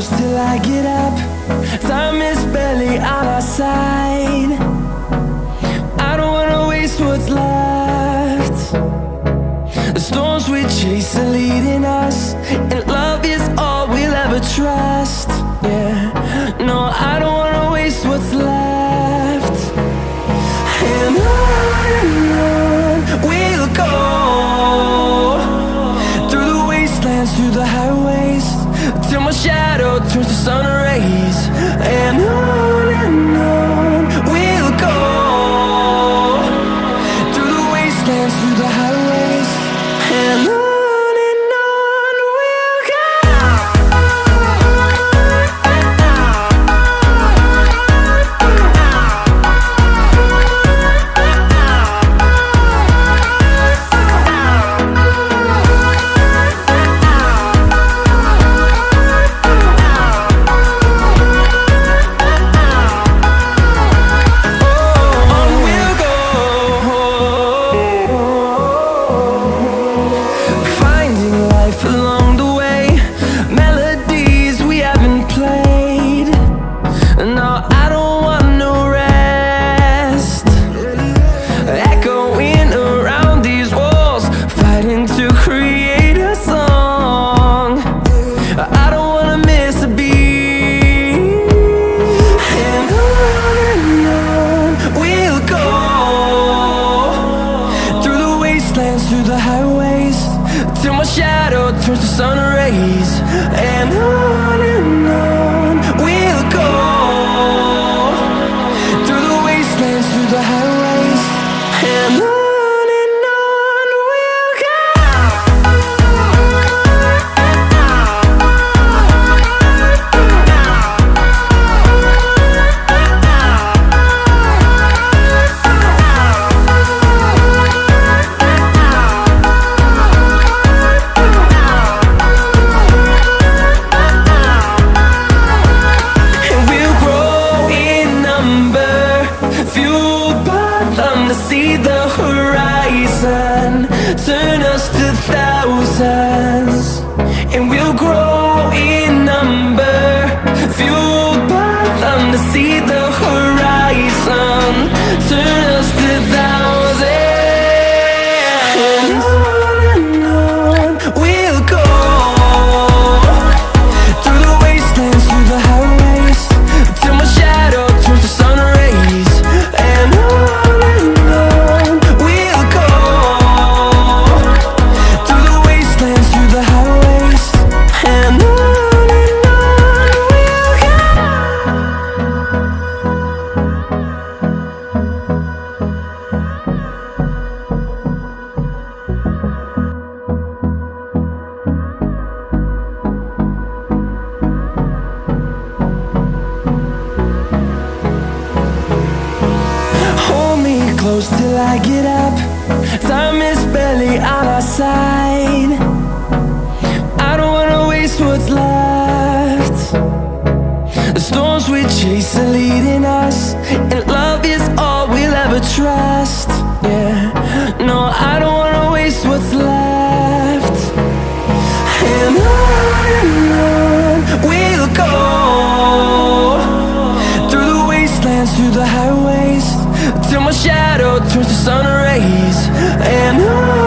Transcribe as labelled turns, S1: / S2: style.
S1: close till I get up. Time is barely on our side. I don't wanna waste what's left. The storms we chase are leading us, and love is all we'll ever trust. Yeah, no, I don't wanna waste what's left. And on we'll go, through the wastelands, through the highways, till my shadow turns to sun rays. And on we'll go, through the wastelands, through the highways, and on we'll go. Through the highways, till my shadow turns to sun rays. And on we'll go, through the wastelands, through the highways, and on we'll go. See the horizon, turn us to thousands, and we'll grow in number, fueled by them. To see the horizon, turn us to thousands, and on we'll go, through the wastelands, through the highways, till my shadow turns to sun rays. And close till I get up. Time is barely on our side. I don't wanna waste what's left. The storms we chase are leading us, and love is all we'll ever trust. Yeah, no, I don't wanna waste what's left. And on we'll go, through the wastelands, through the highways, till my shadow turns to sun rays. And on